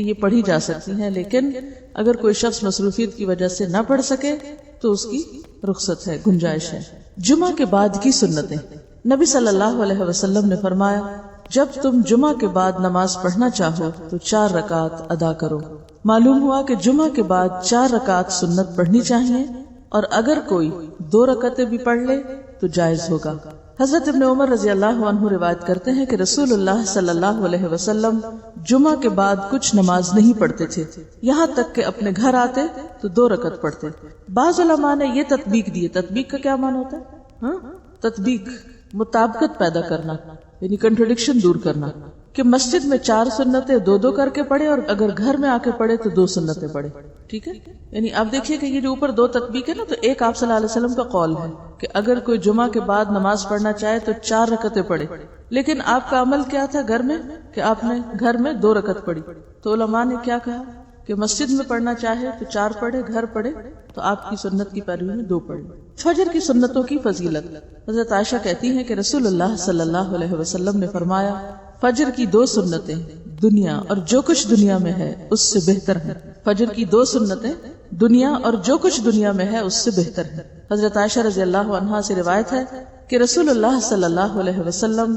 کہ یہ پڑھی جا سکتی ہیں، لیکن اگر کوئی شخص مصروفیت کی وجہ سے نہ پڑھ سکے تو اس کی رخصت ہے، گنجائش ہے۔ جمعہ کے بعد کی سنتیں۔ نبی صلی اللہ علیہ وسلم نے فرمایا، جب تم جمعہ کے بعد نماز پڑھنا چاہو تو 4 رکعت ادا کرو۔ معلوم ہوا کہ جمعہ کے بعد 4 رکعت سنت پڑھنی چاہیے، اور اگر کوئی 2 رکعتیں بھی پڑھ لے تو جائز ہوگا۔ حضرت ابن عمر رضی اللہ عنہ روایت کرتے ہیں کہ رسول اللہ صلی اللہ علیہ وسلم جمعہ کے بعد کچھ نماز نہیں پڑھتے تھے، یہاں تک کہ اپنے گھر آتے تو 2 رکعت پڑھتے۔ بعض علماء نے یہ تطبیق دی۔ تطبیق کا کیا معنی ہوتا ہے؟ تطبیق مطابقت پیدا کرنا، یعنی کنٹرڈکشن دور کرنا، کہ مسجد میں 4 سنتیں 2 کر کے پڑھے، اور اگر گھر میں آ کے پڑھے تو 2 سنتیں پڑھے۔ ٹھیک ہے، یعنی آپ دیکھیے کہ یہ جو اوپر 2 تطبیق ہے نا، تو ایک آپ صلی اللہ علیہ وسلم کا قول ہے کہ اگر کوئی جمعہ کے بعد نماز پڑھنا چاہے تو 4 رکعتیں پڑھے، لیکن آپ کا عمل کیا تھا گھر میں، کہ آپ نے گھر میں 2 رکعت پڑھی۔ تو علماء نے کیا کہا کہ مسجد میں پڑھنا چاہے تو 4 پڑھے، گھر پڑھے تو آپ کی سنت کی پیروی میں 2 پڑھے۔ فجر کی سنتوں کی فضیلت۔ حضرت عائشہ کہتی ہیں کہ رسول اللہ صلی اللہ علیہ وسلم نے فرمایا، فجر کی 2 سنتیں دنیا اور جو کچھ دنیا میں ہے اس سے بہتر ہیں۔ فجر کی 2 سنتیں دنیا اور جو کچھ دنیا میں ہے اس سے بہتر ہیں۔ حضرت عائشہ رضی اللہ عنہا سے روایت ہے کہ رسول اللہ صلی اللہ علیہ وسلم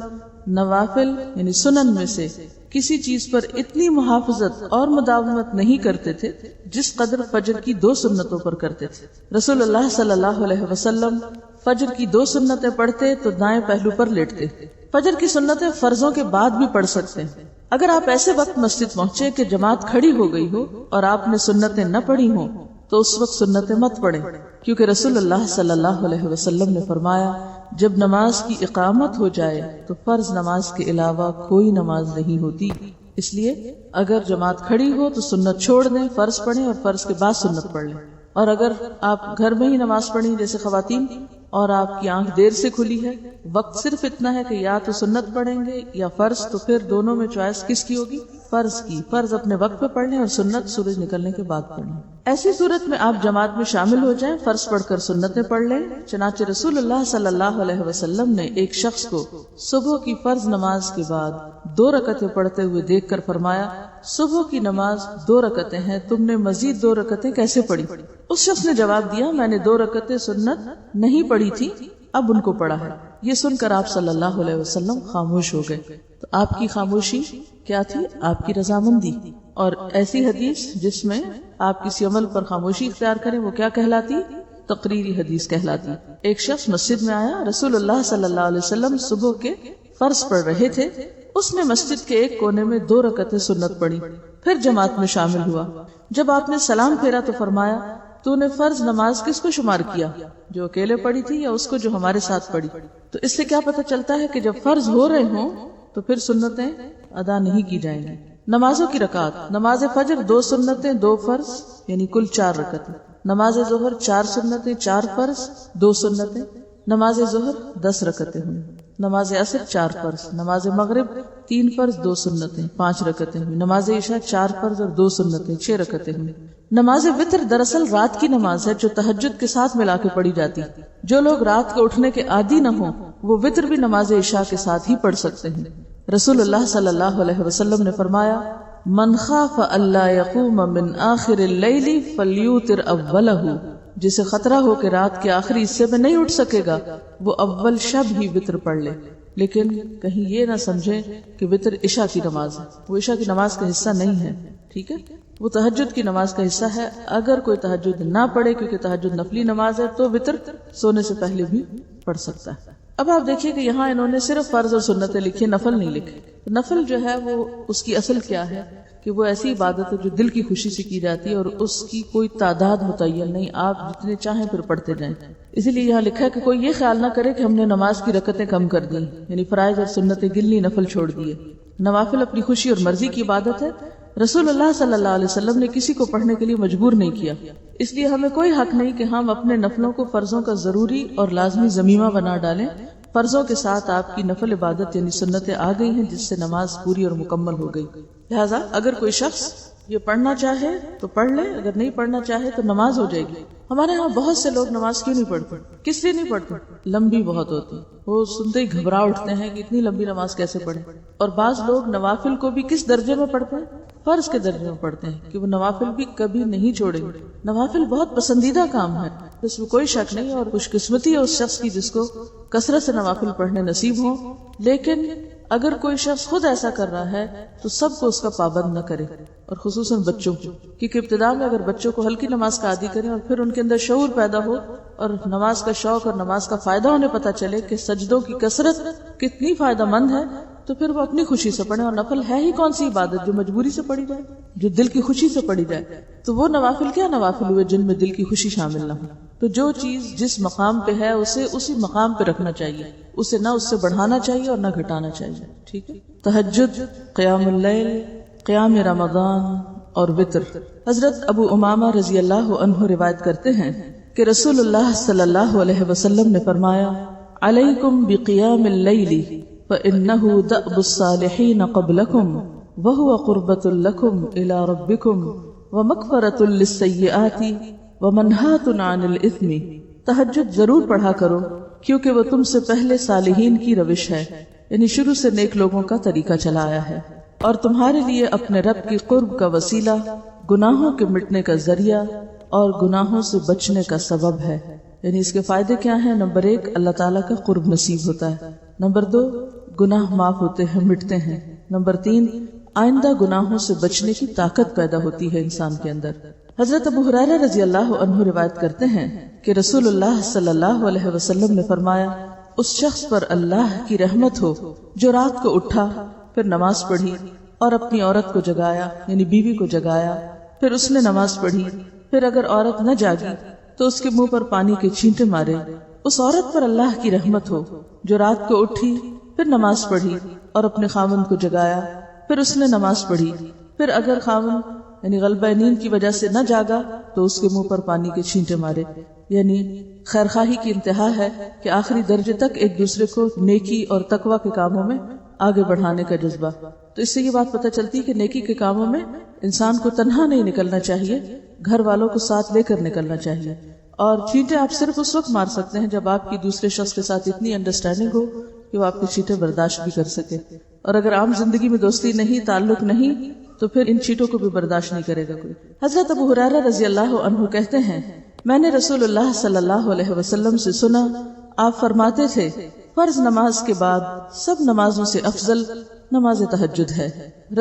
نوافل یعنی سنن میں سے کسی چیز پر اتنی محافظت اور مداومت نہیں کرتے تھے جس قدر فجر کی 2 سنتوں پر کرتے تھے۔ رسول اللہ صلی اللہ علیہ وسلم فجر کی 2 سنتیں پڑھتے تو دائیں پہلو پر لیٹتے۔ فجر کی سنتیں فرضوں کے بعد بھی پڑھ سکتے ہیں۔ اگر آپ ایسے وقت مسجد پہنچے کہ جماعت کھڑی ہو گئی ہو اور آپ نے سنتیں نہ پڑھی ہوں تو اس وقت سنتیں مت پڑھیں، کیونکہ رسول اللہ صلی اللہ علیہ وسلم نے فرمایا، جب نماز کی اقامت ہو جائے تو فرض نماز کے علاوہ کوئی نماز نہیں ہوتی۔ اس لیے اگر جماعت کھڑی ہو تو سنت چھوڑ دیں، فرض پڑھیں اور فرض کے بعد سنت پڑھ لیں۔ اور اگر آپ گھر میں ہی نماز پڑھیں جیسے خواتین، اور آپ کی آنکھ دیر سے کھلی ہے، وقت صرف اتنا ہے کہ یا تو سنت پڑھیں گے یا فرض، تو پھر دونوں میں چوائس کس کی ہوگی؟ فرض کی۔ فرض اپنے وقت پہ پڑھ لیں اور سنت سورج نکلنے کے بعد پڑھ لیں۔ ایسی صورت میں آپ جماعت میں شامل ہو جائیں، فرض پڑھ کر سنتیں پڑھ لیں۔ چنانچہ رسول اللہ صلی اللہ علیہ وسلم نے ایک شخص کو صبح کی فرض نماز کے بعد 2 رکعتیں پڑھتے ہوئے دیکھ کر فرمایا، صبح کی نماز 2 رکعتیں ہیں، تم نے مزید 2 رکعتیں کیسے پڑھی؟ اس شخص نے جواب دیا، میں نے 2 رکعتیں سنت نہیں پڑھی تھی، اب ان کو پڑھا ہے۔ یہ سن کر آپ صلی اللہ علیہ وسلم خاموش ہو گئے۔ تو آپ کی خاموشی کیا تھی؟ آپ کی رضامندی۔ اور ایسی حدیث جس میں آپ کسی عمل پر خاموشی اختیار کریں وہ کیا کہلاتی؟ تقریری حدیث کہلاتی۔ ایک شخص مسجد میں آیا، رسول اللہ صلی اللہ علیہ وسلم صبح کے فرض پڑھ رہے تھے، اس نے مسجد کے ایک کونے میں 2 رکعتیں سنت پڑھی، پھر جماعت میں شامل ہوا۔ جب آپ نے سلام پھیرا تو فرمایا، تو نے فرض نماز کس کو شمار کیا، جو اکیلے پڑھی تھی یا اس کو جو ہمارے ساتھ پڑھی؟ تو اس سے کیا پتہ چلتا ہے کہ جب فرض ہو رہے ہوں تو پھر سنتیں ادا نہیں کی جائیں گی۔ نمازوں کی رکعات۔ نماز فجر 2 سنتیں 2 فرض یعنی کل 4 رکعتیں۔ نماز ظہر 4 سنتیں 4 فرض 2 سنتیں۔ نماز ظہر 10 رکعتیں ہوئی۔ نماز عصر 4 فرض۔ نماز مغرب 3 فرض 2 سنتیں 5 رکعتیں ہوئی۔ نماز عشاء 4 فرض اور 2 سنتیں 6 رکعتیں ہوئی۔ نماز وتر دراصل رات کی نماز ہے جو تہجد کے ساتھ ملا کے پڑھی جاتی۔ جو لوگ رات کو اٹھنے کے عادی نہ ہوں وہ وتر بھی نماز عشاء کے ساتھ ہی پڑھ سکتے ہیں۔ رسول اللہ صلی اللہ علیہ وسلم نے فرمایا، من خاف اللہ یقوم من آخر اللیل فلیوتر اولہ، جسے خطرہ ہو کہ رات کے آخری حصے میں نہیں اٹھ سکے گا وہ اول شب ہی وتر پڑھ لے، لیکن کہیں یہ نہ سمجھے کہ وتر عشاء کی نماز ہے، وہ عشاء کی نماز کا حصہ نہیں ہے، ٹھیک ہے، وہ تہجد کی نماز کا حصہ ہے۔ اگر کوئی تہجد نہ پڑھے کیونکہ تہجد نفلی نماز ہے تو وتر سونے سے پہلے بھی پڑھ سکتا ہے۔ اب آپ دیکھیے کہ یہاں انہوں نے صرف فرض اور سنتیں لکھی، نفل نہیں لکھے۔ نفل جو ہے وہ اس کی اصل کیا ہے کہ وہ ایسی عبادت ہے جو دل کی خوشی سے کی جاتی ہے اور اس کی کوئی تعداد متعین نہیں، آپ جتنے چاہیں پھر پڑھتے جائیں۔ اسی لیے یہاں لکھا ہے کہ کوئی یہ خیال نہ کرے کہ ہم نے نماز کی رکعتیں کم کر دی، یعنی فرائض اور سنتیں گنلی، نفل چھوڑ دیے۔ نوافل اپنی خوشی اور مرضی کی عبادت ہے۔ رسول اللہ صلی اللہ علیہ وسلم نے کسی کو پڑھنے کے لیے مجبور نہیں کیا، اس لیے ہمیں کوئی حق نہیں کہ ہم اپنے نفلوں کو فرضوں کا ضروری اور لازمی ضمیمہ بنا ڈالیں۔ فرضوں کے ساتھ آپ کی نفل عبادت یعنی سنتیں آ گئی ہیں جس سے نماز پوری اور مکمل ہو گئی۔ لہٰذا اگر کوئی شخص یہ پڑھنا چاہے تو پڑھ لے، اگر نہیں پڑھنا چاہے تو نماز ہو جائے گی۔ ہمارے ہاں بہت سے لوگ نماز کیوں نہیں پڑھتے؟ کس لیے نہیں پڑھتے؟ لمبی بہت ہوتی، وہ سنتے ہی گھبرا اٹھتے ہیں کہ اتنی لمبی نماز کیسے پڑھیں۔ اور بعض لوگ نوافل کو بھی کس درجے میں پڑھتے ہیں؟ فرض کے درجے میں پڑھتے ہیں کہ وہ نوافل بھی کبھی نہیں چھوڑیں گے. نوافل بہت پسندیدہ کام ہے، اس میں کوئی شک نہیں، اور خوش قسمتی ہے اس شخص کی جس کو کثرت سے نوافل پڑھنے نصیب ہوں. لیکن اگر کوئی شخص خود ایسا کر رہا ہے تو سب کو اس کا پابند نہ کرے، اور خصوصاً بچوں کو، کیونکہ ابتدا میں اگر بچوں کو ہلکی نماز کا عادی کریں اور پھر ان کے اندر شعور پیدا ہو اور نماز کا شوق اور نماز کا فائدہ انہیں پتہ چلے کہ سجدوں کی کثرت کتنی فائدہ مند ہے، تو پھر وہ اپنی خوشی سے پڑھیں. اور نفل ہے ہی کون سی عبادت جو مجبوری سے پڑھی جائے، جو دل کی خوشی سے پڑھی جائے؟ تو وہ نوافل کیا نوافل ہوئے جن میں دل کی خوشی شامل نہ ہو. تو جو چیز جس مقام پہ ہے اسے اسی مقام پہ رکھنا چاہیے، اسے نہ اس سے بڑھانا چاہیے اور نہ گھٹانا چاہیے. ٹھیک ہے. تہجد، قیام اللیل، قیام رمضان اور وتر. حضرت ابو امامہ رضی اللہ عنہ روایت کرتے ہیں کہ رسول اللہ صلی اللہ علیہ وسلم نے فرمایا، علیکم بقیام اللیل فإنه دأب الصالحین قبلکم وهو قربۃ لکم الی ربکم ومغفرۃ للسیئات ومنہاۃ عن الإثم. تہجد ضرور پڑھا کرو کیونکہ وہ تم سے پہلے صالحین کی روش ہے، یعنی شروع سے نیک لوگوں کا طریقہ چلا آیا ہے، اور تمہارے لیے اپنے رب کی قرب کا وسیلہ، گناہوں کے مٹنے کا ذریعہ اور گناہوں سے بچنے کا سبب ہے. یعنی اس کے فائدے کیا ہیں؟ نمبر 1، اللہ تعالیٰ کا قرب نصیب ہوتا ہے. نمبر 2، گناہ معاف ہوتے ہیں، مٹتے ہیں. نمبر 3، آئندہ گناہوں سے بچنے کی طاقت پیدا ہوتی ہے انسان کے اندر. حضرت ابو ہریرہ رضی اللہ عنہ روایت کرتے ہیں کہ رسول اللہ صلی اللہ علیہ وسلم نے فرمایا، اس شخص پر اللہ کی رحمت ہو جو رات کو اٹھا، پھر نماز پڑھی اور اپنی عورت کو جگایا، یعنی بیوی کو جگایا، پھر اس نے نماز پڑھی، پھر اگر عورت نہ جاگی تو اس کے منہ پر پانی کے چھینٹے مارے. اس عورت پر اللہ کی رحمت ہو جو رات کو اٹھی، پھر نماز پڑھی اور اپنے خاوند کو جگایا، پھر اس نے نماز پڑھی، پھر اگر خاوند یعنی غلبہ نیند کی وجہ سے نہ جاگا تو اس کے منہ پر پانی کے چھینٹے مارے. یعنی خیرخواہی کی انتہا ہے کہ آخری درجے تک ایک دوسرے کو نیکی اور تقوی کے کاموں میں آگے بڑھانے کا جذبہ. تو اس سے یہ بات پتہ چلتی ہے کہ نیکی کے کاموں میں انسان کو تنہا نہیں نکلنا چاہیے، گھر والوں کو ساتھ لے کر نکلنا چاہیے. اور چینٹے آپ صرف اس وقت مار سکتے ہیں جب آپ کی دوسرے شخص کے ساتھ اتنی انڈرسٹینڈنگ ہو کہ وہ آپ کی چینٹے برداشت بھی کر سکے. اور اگر عام زندگی میں دوستی نہیں، تعلق نہیں، تو پھر ان چیٹوں کو بھی برداشت نہیں کرے گا کوئی. حضرت ابو ہریرہ رضی اللہ عنہ کہتے ہیں، میں نے رسول اللہ صلی اللہ علیہ وسلم سے سنا، آپ فرماتے تھے، فرض نماز کے بعد سب نمازوں سے افضل نماز تہجد ہے.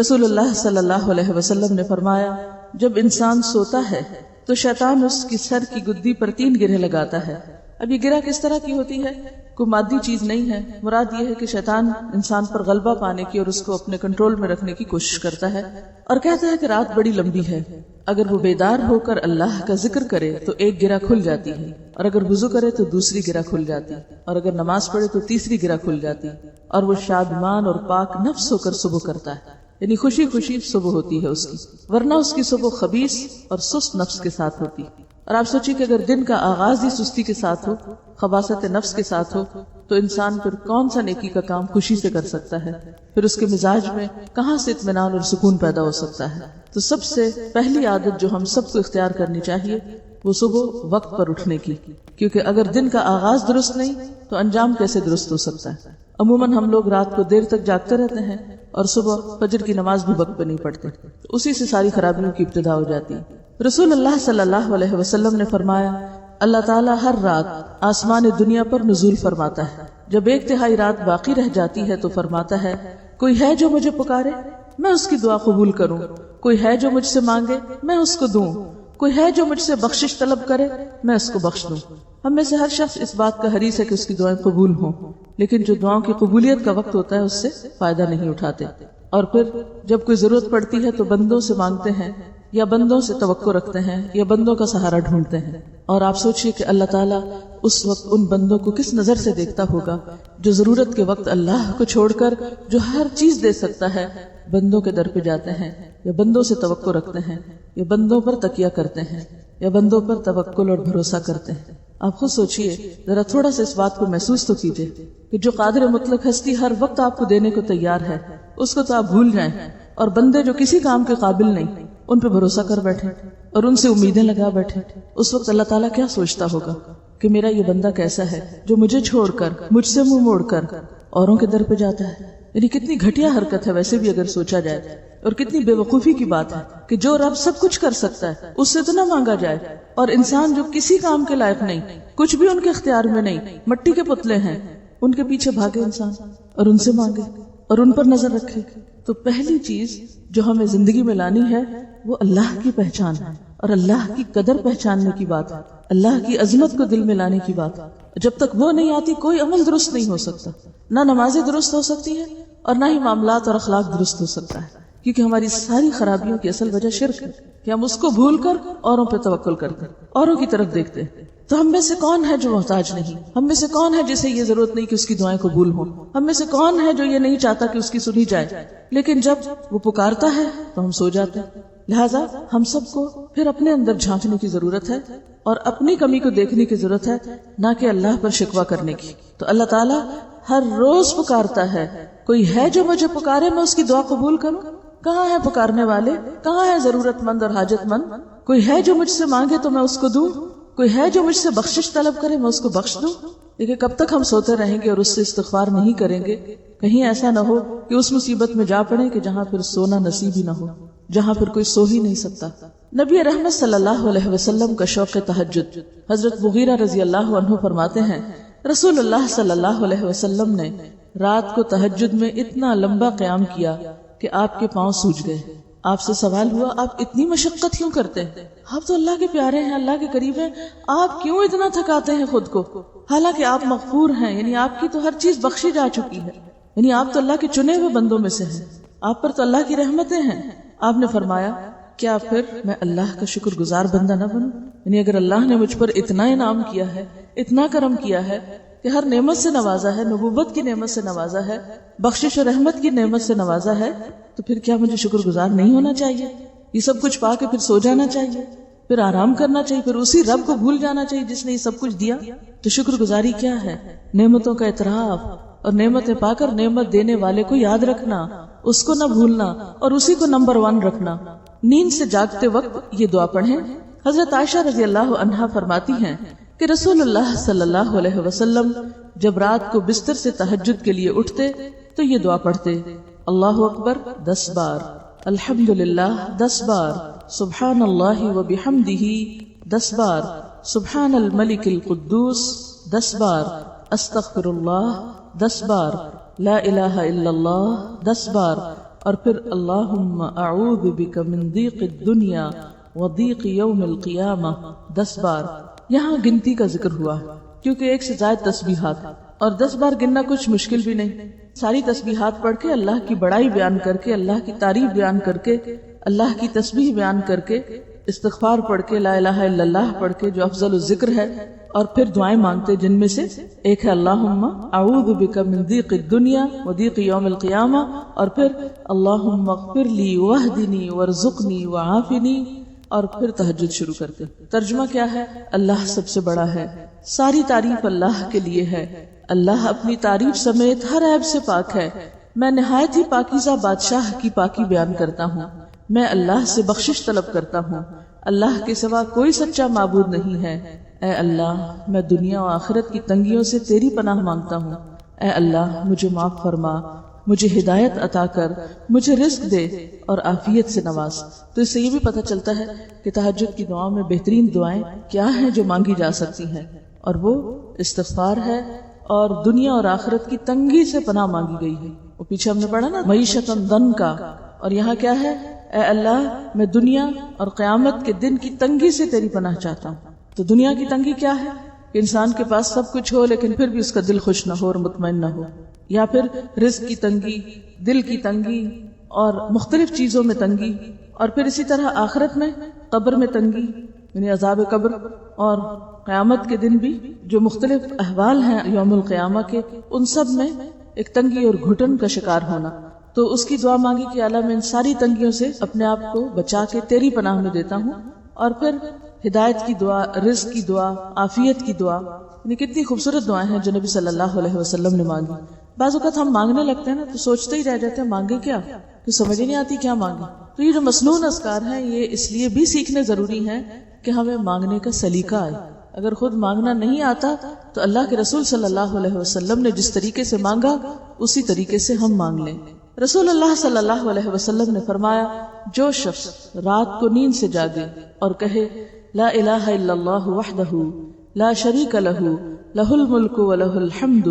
رسول اللہ صلی اللہ علیہ وسلم نے فرمایا، جب انسان سوتا ہے تو شیطان اس کی سر کی گدی پر 3 گرہ لگاتا ہے. اب یہ گرہ کس طرح کی ہوتی ہے؟ کوئی مادی چیز نہیں ہے، مراد یہ ہے کہ شیطان انسان پر غلبہ پانے کی اور اس کو اپنے کنٹرول میں رکھنے کی کوشش کرتا ہے، اور کہتا ہے کہ رات بڑی لمبی ہے. اگر وہ بیدار ہو کر اللہ کا ذکر کرے تو ایک گرہ کھل جاتی ہے، اور اگر وضو کرے تو دوسری گرہ کھل جاتی، اور اگر نماز پڑھے تو تیسری گرہ کھل جاتی، اور وہ شادمان اور پاک نفس ہو کر صبح کرتا ہے. یعنی خوشی خوشی صبح ہوتی ہے اس کی، ورنہ اس کی صبح خبیث اور سست نفس کے ساتھ ہوتی. اور آپ سوچیے کہ اگر دن کا آغاز ہی سستی کے ساتھ ہو، خباثت نفس کے ساتھ ہو، تو انسان پھر کون سا نیکی کا کام خوشی سے کر سکتا ہے؟ پھر اس کے مزاج میں کہاں سے اطمینان اور سکون پیدا ہو سکتا ہے؟ تو سب سے پہلی عادت جو ہم سب کو اختیار کرنی چاہیے وہ صبح وقت پر اٹھنے کی، کیونکہ اگر دن کا آغاز درست نہیں تو انجام کیسے درست ہو سکتا ہے؟ عموماً ہم لوگ رات کو دیر تک جاگتے رہتے ہیں اور صبح فجر کی نماز بھی وقت پہ نہیں پڑھتے، تو اسی سے ساری خرابیوں کی ابتدا ہو جاتی ہے. رسول اللہ صلی اللہ علیہ وسلم نے فرمایا، اللہ تعالیٰ ہر رات آسمان دنیا پر نزول فرماتا ہے. جب 1/3 رات باقی رہ جاتی ہے تو فرماتا ہے، کوئی ہے جو مجھے پکارے، میں اس کی دعا قبول کروں، کوئی ہے جو مجھ سے مانگے، میں اس کو دوں، کوئی ہے جو مجھ سے بخشش طلب کرے، میں اس کو بخش دوں. ہم میں سے ہر شخص اس بات کا حریص ہے کہ اس کی دعائیں قبول ہوں، لیکن جو دعاؤں کی قبولیت کا وقت ہوتا ہے اس سے فائدہ نہیں اٹھاتے، اور پھر جب کوئی ضرورت پڑتی ہے تو بندوں سے مانگتے ہیں، یا بندوں سے توقع رکھتے ہیں، یا بندوں کا سہارا ڈھونڈتے ہیں. اور آپ سوچئے کہ اللہ تعالیٰ اس وقت ان بندوں کو کس نظر سے دیکھتا ہوگا جو ضرورت کے وقت اللہ کو چھوڑ کر جو ہر چیز دے سکتا ہے بندوں کے در پہ جاتے ہیں، یا بندوں سے توقع رکھتے ہیں، یا بندوں پر تکیہ کرتے ہیں، یا بندوں پر توکل اور بھروسہ کرتے ہیں. آپ خود سوچئے، ذرا تھوڑا سا اس بات کو محسوس تو کیجئے کہ جو قادر مطلق ہستی ہر وقت آپ کو دینے کو تیار ہے، اس کو تو آپ بھول جائیں، اور بندے جو کسی کام کے قابل نہیں ان پہ بھروسہ کر بیٹھے اور ان سے امیدیں لگا بیٹھے. اس وقت اللہ تعالیٰ کیا سوچتا ہوگا کہ میرا یہ بندہ کیسا ہے جو مجھے چھوڑ کر، مجھ سے منہ موڑ کر اوروں کے در پہ جاتا ہے. یعنی کتنی گھٹیا حرکت ہے ویسے بھی اگر سوچا جائے. اور کتنی بے وقوفی کی بات ہے کہ جو رب سب کچھ کر سکتا ہے اس سے تو نہ مانگا جائے، اور انسان جو کسی کام کے لائق نہیں، کچھ بھی ان کے اختیار میں نہیں، مٹی کے پتلے ہیں، ان کے پیچھے بھاگے انسان اور ان سے مانگے اور ان پر نظر رکھے۔ تو پہلی چیز جو ہمیں زندگی میں لانی ہے وہ اللہ کی پہچان ہے، اور اللہ کی قدر پہچاننے کی بات ہے، اللہ کی عظمت کو دل میں لانے کی بات ہے۔ جب تک وہ نہیں آتی کوئی عمل درست نہیں ہو سکتا، نہ نمازیں درست ہو سکتی ہیں اور نہ ہی معاملات اور اخلاق درست ہو سکتا ہے، کیونکہ ہماری ساری خرابیوں کی اصل وجہ شرک ہے کہ ہم اس کو بھول کر اوروں پہ توکل کرتے ہیں، اوروں کی طرف دیکھتے ہیں۔ تو ہم میں سے کون ہے جو محتاج نہیں؟ ہم میں سے کون ہے جسے یہ ضرورت نہیں کہ اس کی دعائیں قبول ہوں؟ ہم میں سے کون ہے جو یہ نہیں چاہتا کہ اس کی سنی جائے؟ لیکن جب وہ پکارتا ہے تو ہم سو جاتے ہیں۔ لہٰذا ہم سب کو پھر اپنے اندر جھانکنے کی ضرورت ہے اور اپنی کمی کو دیکھنے کی ضرورت ہے، نہ کہ اللہ پر شکوہ کرنے کی۔ تو اللہ تعالیٰ ہر روز پکارتا ہے، کوئی ہے جو مجھے پکارے میں اس کی دعا قبول کروں؟ کہاں ہے پکارنے والے؟ کہاں ہے ضرورت مند اور حاجت مند؟ کوئی ہے جو مجھ سے مانگے تو میں اس کو دوں؟ کوئی ہے جو مجھ سے بخشش طلب کرے میں اس کو بخش دوں؟ دیکھیں کب تک ہم سوتے رہیں گے اور اس سے استغفار نہیں کریں گے؟ کہیں ایسا نہ ہو کہ اس مصیبت میں جا پڑے کہ جہاں پھر سونا نصیب ہی نہ ہو، جہاں پھر کوئی سو ہی نہیں سکتا۔ نبی رحمت صلی اللہ علیہ وسلم کا شوق تہجد، حضرت مغیرہ رضی اللہ عنہ فرماتے ہیں رسول اللہ صلی اللہ علیہ وسلم نے رات کو تہجد میں اتنا لمبا قیام کیا کہ آپ کے پاؤں سوج گئے۔ آپ سے سوال ہوا آپ اتنی مشقت کیوں کرتے ہیں؟ آپ تو اللہ کے پیارے ہیں، اللہ کے قریب ہیں، آپ کیوں اتنا تھکاتے ہیں خود کو؟ حالانکہ آپ مغفور ہیں، یعنی آپ کی تو ہر چیز بخشی جا چکی ہے، یعنی آپ تو اللہ کے چنے ہوئے بندوں میں سے ہیں، آپ پر تو اللہ کی رحمتیں ہیں۔ آپ نے فرمایا کیا پھر میں اللہ کا شکر گزار بندہ نہ بنوں؟ یعنی اگر اللہ نے مجھ پر اتنا انعام کیا ہے، اتنا کرم کیا ہے کہ ہر نعمت سے نوازا ہے، نبوت کی نعمت سے نوازا ہے، بخشش و رحمت کی نعمت سے نوازا ہے، تو پھر کیا مجھے شکر گزار نہیں ہونا چاہیے؟ یہ سب کچھ پا کے پھر سو جانا چاہیے، پھر آرام کرنا چاہیے، پھر اسی رب کو بھول جانا چاہیے جس نے یہ سب کچھ دیا؟ تو شکر گزاری کیا ہے؟ نعمتوں کا اعتراف اور نعمتیں پا کر نعمت دینے والے کو یاد رکھنا، اس کو نہ بھولنا اور اسی کو نمبر 1 رکھنا۔ نیند سے جاگتے وقت یہ دعا پڑھیں۔ حضرت عائشہ رضی اللہ عنہا فرماتی ہیں کہ رسول اللہ صلی اللہ علیہ وسلم جب رات کو بستر سے تہجد کے لیے اٹھتے تو یہ دعا پڑھتے، اللہ اکبر 10 بار، الحمدللہ 10 بار، سبحان اللہ و بحمدہ 10 بار، سبحان الملک القدوس 10 بار، استغفر اللہ 10 بار، لا الہ الا اللہ 10 بار، اور پھر اللہم اعوذ بک من ضیق الدنیا و ضیق یوم القیامہ 10 بار۔ یہاں گنتی کا ذکر ہوا کیونکہ ایک سے زائد تسبیحات، اور 10 بار گننا کچھ مشکل بھی نہیں۔ ساری تسبیحات پڑھ کے اللہ کی بڑائی بیان کر کے، اللہ کی تعریف بیان کر کے، اللہ کی تسبیح بیان کر کے، استغفار پڑھ کے، لا الہ الا اللہ پڑھ کے جو افضل الذکر ہے، اور پھر دعائیں مانگتے جن میں سے ایک ہے اللہم اعوذ بک من ضیق الدنیا و ضیق یوم القیامہ، اور پھر اللہم اغفر لی واہدنی وارزقنی وعافنی، اور پھر تہجد شروع کرتے۔ ترجمہ کیا ہے؟ اللہ سب سے بڑا ہے، ساری تعریف اللہ کے لیے ہے، اللہ اپنی تعریف سمیت ہر عیب سے پاک ہے، میں نہایت ہی پاکیزہ بادشاہ کی پاکی بیان کرتا ہوں، میں اللہ سے بخشش طلب کرتا ہوں، اللہ کے سوا کوئی سچا معبود نہیں ہے، اے اللہ میں دنیا و آخرت کی تنگیوں سے تیری پناہ مانگتا ہوں، اے اللہ مجھے معاف فرما، مجھے ہدایت عطا کر، مجھے رزق دے اور عافیت سے نواز۔ تو اس سے یہ بھی پتہ چلتا ہے کہ تہجد کی دعاؤں میں بہترین دعائیں کیا ہیں جو مانگی جا سکتی ہیں، اور وہ استغفار ہے اور دنیا اور آخرت کی تنگی سے پناہ مانگی گئی ہے۔ وہ پیچھے ہم نے پڑھا نا معیشتاً ضنکا کا، اور یہاں کیا ہے؟ اے اللہ میں دنیا اور قیامت کے دن کی تنگی سے تیری پناہ چاہتا ہوں۔ تو دنیا کی تنگی کیا ہے؟ کہ انسان کے پاس سب کچھ ہو لیکن پھر بھی اس کا دل خوش نہ ہو اور مطمئن نہ ہو، یا پھر رزق کی تنگی، دل کی تنگی اور مختلف چیزوں میں تنگی، اور پھر اسی طرح آخرت میں قبر میں تنگی، یعنی عذاب قبر، اور قیامت کے دن بھی جو مختلف احوال ہیں یوم القیامہ کے، ان سب میں ایک تنگی اور گھٹن کا شکار ہونا۔ تو اس کی دعا مانگی کہ اللہ میں ان ساری تنگیوں سے اپنے آپ کو بچا کے تیری پناہ میں دیتا ہوں، اور پھر ہدایت کی دعا، رزق کی دعا، عافیت کی دعا، یعنی کتنی خوبصورت دعائیں ہیں جو نبی صلی اللہ علیہ وسلم نے مانگی۔ بعض اوقات ہم مانگنے لگتے ہیں نا تو سوچتے ہی رہ جاتے ہیں مانگے کیا، تو سمجھ ہی نہیں آتی کیا مانگے۔ تو یہ جو مسنون اذکار ہیں یہ اس لیے بھی سیکھنے ضروری ہیں کہ ہمیں مانگنے کا سلیقہ آئے۔ اگر خود مانگنا نہیں آتا تو اللہ کے رسول صلی اللہ علیہ وسلم نے جس طریقے سے مانگا اسی طریقے سے ہم مانگ لیں۔ رسول اللہ صلی اللہ علیہ وسلم نے فرمایا، جو شخص رات کو نیند سے جاگے اور کہے لا الہ الا اللہ وحدہ لا شریک لہ لہ الملک ولہ الحمد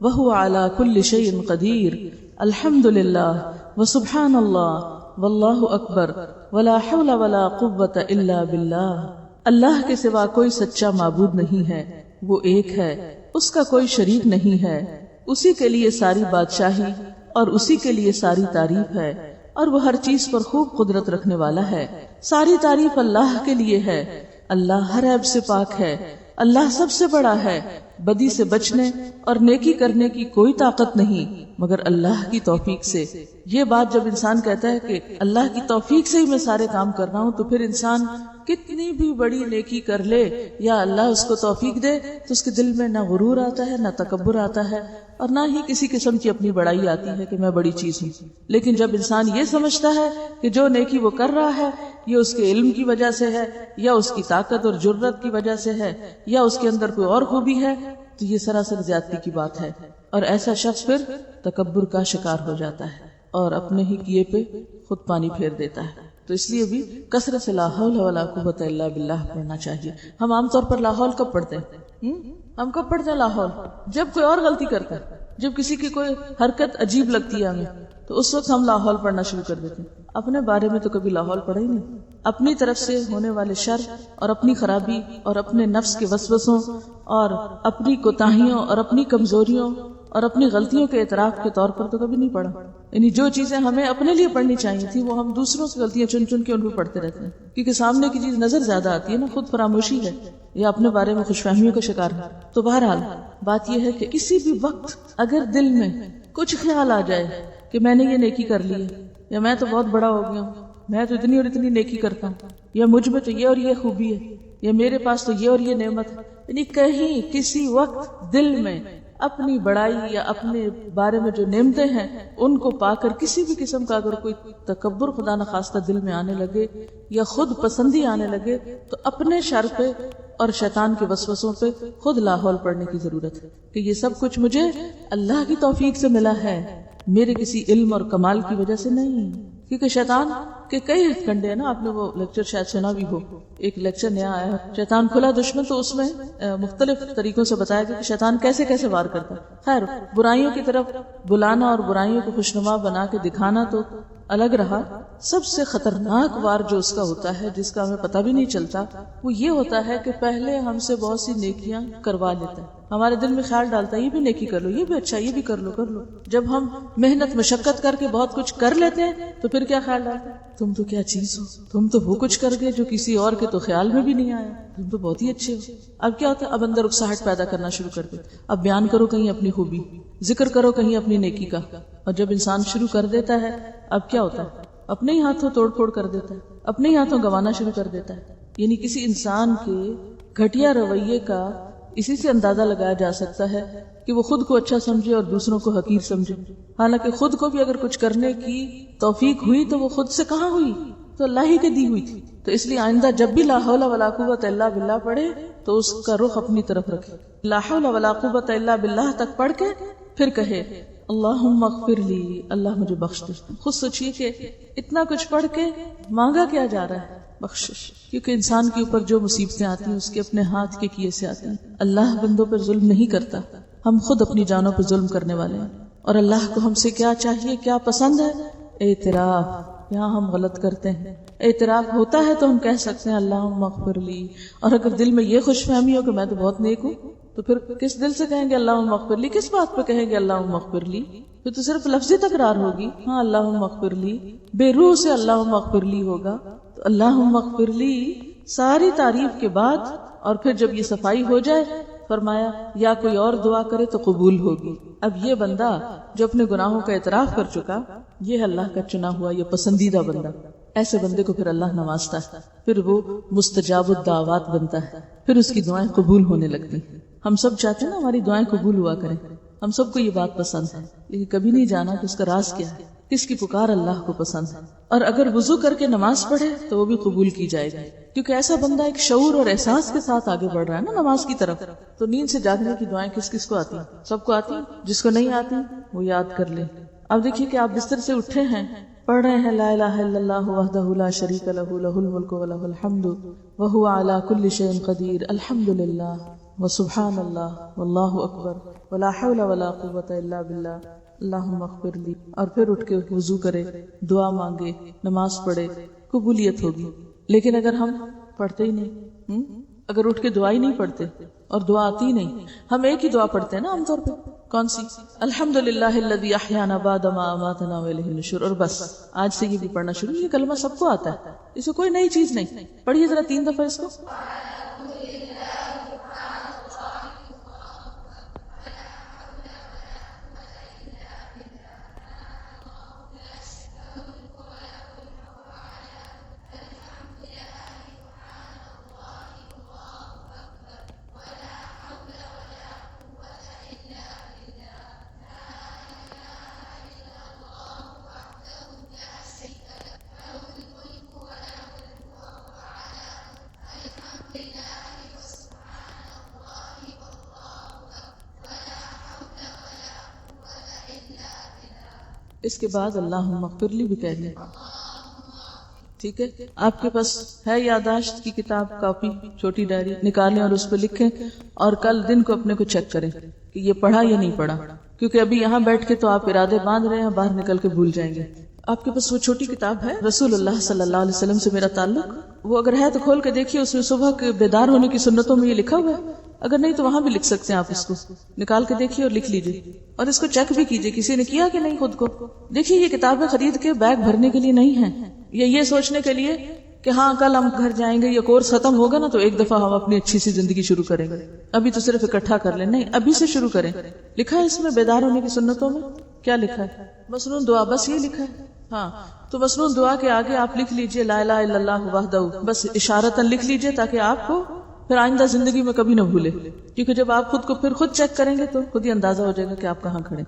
وہو علی کل شیء قدیر الحمد للہ وسبحان اللہ واللہ اکبر ولا حول ولا قوۃ الا باللہ، اللہ کے سوا کوئی سچا معبود نہیں ہے، وہ ایک ہے، اس کا کوئی شریک نہیں ہے، اسی کے لیے ساری بادشاہی اور اسی کے لیے ساری تعریف ہے، اور وہ ہر چیز پر خوب قدرت رکھنے والا ہے، ساری تعریف اللہ کے لیے ہے، اللہ ہر عیب سے پاک ہے، اللہ سب سے بڑا ہے، بدی سے بچنے اور نیکی کرنے کی کوئی طاقت نہیں مگر اللہ کی توفیق سے۔ یہ بات جب انسان کہتا ہے کہ اللہ کی توفیق سے ہی میں سارے کام کر رہا ہوں، تو پھر انسان کتنی بھی بڑی نیکی کر لے یا اللہ اس کو توفیق دے تو اس کے دل میں نہ غرور آتا ہے، نہ تکبر آتا ہے، اور نہ ہی کسی قسم کی اپنی بڑائی آتی ہے کہ میں بڑی چیز ہوں۔ لیکن جب انسان یہ سمجھتا ہے کہ جو نیکی وہ کر رہا ہے یہ اس کے علم کی وجہ سے ہے، یا اس کی طاقت اور جرت کی وجہ سے ہے، یا اس کے اندر کوئی اور خوبی ہے، تو یہ سراسر زیادتی کی بات ہے، اور ایسا شخص پھر تکبر کا شکار ہو جاتا ہے اور اپنے ہی کیے پہ خود پانی پھیر دیتا ہے۔ تو اس لیے بھی کثرت سے لا حول ولا قوت الا باللہ پڑھنا چاہیے۔ ہم عام طور پر لا حول کب پڑھتے ہیں؟ ہم کب پڑھتے ہیں لا حول؟ جب کوئی اور غلطی کرتا ہے، جب کسی کی کوئی حرکت عجیب لگتی ہے ہمیں، تو اس وقت ہم لا حول پڑھنا شروع کر دیتے ہیں۔ اپنے بارے میں تو کبھی لا حول پڑھا ہی نہیں۔ اپنی طرف سے ہونے والے شر اور اپنی خرابی اور اپنے نفس کے وسوسوں اور اپنی کوتاہیوں اور اپنی کمزوریوں اور اپنی غلطیوں کے اعتراف کے طور پر تو کبھی نہیں پڑھا۔ یعنی جو چیزیں ہمیں اپنے لیے پڑھنی چاہیے تھی وہ ہم دوسروں کی غلطیاں چن چن کے ان کو پڑھتے رہتے ہیں، کیونکہ سامنے کی چیز نظر زیادہ آتی ہے نا، خود فراموشی ہے یا اپنے بارے میں خوش فہمیوں کا شکار ہے۔ تو بہرحال بات یہ ہے کہ کسی بھی وقت اگر دل میں کچھ خیال آ جائے کہ میں نے یہ نیکی کر لی ہے، یا میں تو بہت بڑا ہو گیا ہوں، میں تو اتنی اور اتنی نیکی کرتا ہوں، یا مجھ میں تو یہ اور یہ خوبی ہے، یا میرے پاس تو یہ اور یہ نعمت ہے، یعنی کہیں کسی وقت دل میں اپنی بڑائی یا اپنے بارے میں جو نعمتیں ہیں ان کو پا کر کسی بھی قسم کا اگر کوئی تکبر خدا نخواستہ دل میں آنے لگے یا خود پسندی آنے لگے، تو اپنے شر پہ اور شیطان کے وسوسوں پہ خود لا حول پڑھنے کی ضرورت ہے کہ یہ سب کچھ مجھے اللہ کی توفیق سے ملا ہے، میرے کسی علم اور کمال کی وجہ سے نہیں۔ کیونکہ شیطان کے کئی کنڈے ہیں نا، آپ نے وہ لیکچر شاید سنا بھی ہو، ایک لیکچر نیا آیا ہے شیطان کھلا دشمن، تو اس میں مختلف طریقوں سے بتایا گیا کہ شیطان کیسے کیسے وار کرتا ہے۔ خیر، برائیوں کی طرف بلانا اور برائیوں کو خوشنما بنا کے دکھانا تو الگ رہا، سب سے خطرناک وار جو اس کا ہوتا ہے، جس کا ہمیں پتہ بھی نہیں چلتا، وہ یہ ہوتا ہے کہ پہلے ہم سے بہت سی نیکیاں کروا لیتا ہے، ہمارے دل میں خیال ڈالتا ہے یہ بھی نیکی کر لو، یہ بھی اچھا، یہ بھی کر لو۔ جب ہم محنت مشقت کر کے بہت کچھ کر لیتے ہیں تو پھر کیا خیال ڈالتا ہے، تم تو کیا چیز ہو، تم تو وہ کچھ کر گئے جو کسی اور کے تو خیال میں بھی نہیں آیا، تم تو بہت ہی اچھے ہو۔ اب کیا ہوتا ہے، اب اندر اکساہٹ پیدا کرنا شروع کر دے، اب بیان کرو کہیں اپنی خوبی، ذکر کرو کہیں اپنی نیکی کا، اور جب انسان شروع کر دیتا ہے اب کیا ہوتا ہے، اپنے ہی ہاتھوں توڑ پھوڑ کر دیتا ہے، اپنے ہی ہاتھوں گنوانا شروع کر دیتا ہے۔ یعنی کسی انسان کے گھٹیا رویے کا اسی سے اندازہ لگایا جا سکتا ہے کہ وہ خود کو اچھا سمجھے اور دوسروں کو حقیر سمجھے، حالانکہ خود کو بھی اگر کچھ کرنے کی توفیق ہوئی تو وہ خود سے کہاں ہوئی، تو اللہ ہی کے دی ہوئی تھی۔ تو اس لیے آئندہ جب بھی لا حول ولا قوت الا باللہ پڑھے تو اس کا رخ اپنی طرف رکھے، لا حول ولا قوت الا باللہ تک پڑھ کے پھر کہے اللہم اغفر لی، اللہ مجھے بخش دے۔ خود سوچئے کہ اتنا کچھ پڑھ کے مانگا کیا جا رہا ہے، بخشش، کیونکہ انسان کے اوپر جو مصیبتیں آتی ہیں اس کے اپنے ہاتھ کے کیے سے آتی ہیں۔ اللہ بندوں پر ظلم نہیں کرتا، ہم خود اپنی جانوں پر ظلم کرنے والے ہیں، اور اللہ کو ہم سے کیا چاہیے، کیا پسند ہے، اعتراف۔ یہاں ہم غلط کرتے ہیں، اعتراف ہوتا ہے تو ہم کہہ سکتے ہیں اللہم اغفر لی، اور اگر دل میں یہ خوش فہمی ہو کہ میں تو بہت نیک ہوں تو پھر کس دل سے کہیں گے اللہم اغفر لی، کس بات پہ کہیں گے اللہم اغفر لی، پھر تو صرف لفظی تکرار ہوگی، ہاں اللہم اغفر لی، بے روح سے اللہم اغفر لی ہوگا۔ تو اللہم اغفر لی ساری تعریف کے بعد، اور پھر جب یہ صفائی ہو جائے فرمایا یا کوئی اور دعا کرے تو قبول ہوگی۔ اب یہ بندہ جو اپنے گناہوں کا اعتراف کر چکا، یہ ہے اللہ کا چنا ہوا، یہ پسندیدہ بندہ، ایسے بندے کو پھر اللہ نوازتا ہے، پھر وہ مستجاب الدعوات بنتا ہے، پھر اس کی دعائیں قبول ہونے لگتی ہیں۔ ہم سب چاہتے ہیں نا ہماری دعائیں قبول ہوا کریں، ہم سب کو یہ بات پسند ہے، لیکن کبھی نہیں جانا کہ اس کا راز کیا ہے، کس کی پکار اللہ کو پسند ہے۔ اور اگر وضو کر کے نماز پڑھے تو وہ بھی قبول کی جائے گی، کیونکہ ایسا بندہ ایک شعور اور احساس کے ساتھ آگے بڑھ رہا ہے نا نماز کی طرف۔ تو نیند سے جاگنے کی دعائیں کس کس کو آتی ہیں؟ سب کو آتی ہیں، جس کو نہیں آتی وہ یاد کر لے، اب دیکھیے کہ آپ بستر سے اٹھے ہیں، پڑھ رہے ہیں لا الہ الا اللہ وحدہ لا شریک لہ لہ الملک ولہ الحمد وہو علی کل شیء قدیر الحمد للہ وسبحان اللہ واللہ اکبر ولا حول ولا قوۃ الا باللہ اللہم اغفر لی، اور پھر اٹھ کے وضو کرے، دعا مانگے، نماز پڑھے، قبولیت ہوگی۔ لیکن اگر ہم پڑھتے ہی نہیں، اگر اٹھ کے دعا ہی نہیں پڑھتے اور دعا آتی ہی نہیں، ہم ایک ہی دعا پڑھتے ہیں نا عام طور پہ، کون سی؟ الحمدللہ الذی احیانا بعد ما اماتنا والیہ النشور، اور بس آج سے یہ بھی پڑھنا شروع۔ یہ کلمہ سب کو آتا ہے، اس میں کوئی نئی چیز نہیں۔ پڑھیے ذرا 3 دفعہ اس کو۔ اس کے بعد اللہم اغفر لی بھی کہہ لیں، ٹھیک ہے؟ آپ کے پاس ہے یادداشت کی کتاب، کاپی، چھوٹی ڈائری، نکالیں اور اس پہ لکھیں، اور کل دن کو اپنے کو چیک کریں کہ یہ پڑھا یا نہیں پڑھا، کیونکہ ابھی یہاں بیٹھ کے تو آپ ارادے باندھ رہے ہیں، باہر نکل کے بھول جائیں گے۔ آپ کے پاس وہ چھوٹی کتاب ہے رسول اللہ صلی اللہ علیہ وسلم سے میرا تعلق، وہ اگر ہے تو کھول کے دیکھیے، اس میں صبح کے بیدار ہونے کی سنتوں میں یہ لکھا ہوا ہے، اگر نہیں تو وہاں بھی لکھ سکتے ہیں، آپ اس کو نکال کے دیکھیے اور لکھ لیجیے، اور اس کو چیک بھی کیجیے کسی نے کیا کہ نہیں خود کو۔ دیکھیے یہ کتابیں خرید کے بیگ بھرنے کے لیے نہیں ہیں، یہ سوچنے کے لیے کہ ہاں کل ہم گھر جائیں گے، یہ کورس ختم ہوگا نا تو ایک دفعہ ہم اپنی اچھی سی زندگی شروع کریں گے، ابھی تو صرف اکٹھا کر لیں، نہیں، ابھی سے شروع کریں۔ لکھا ہے اس میں بیدار ہونے کی سنتوں میں کیا لکھا ہے؟ مسنون دعا، بس یہ لکھا ہے۔ ہاں تو مسنون دعا کے آگے آپ لکھ لیجئے لا الہ الا اللہ وحدہ، بس اشارتاً لکھ لیجئے تاکہ آپ کو پھر آئندہ زندگی میں کبھی نہ بھولے، کیونکہ جب آپ خود کو پھر خود چیک کریں گے تو خود ہی اندازہ ہو جائے گا کہ آپ کہاں کھڑے۔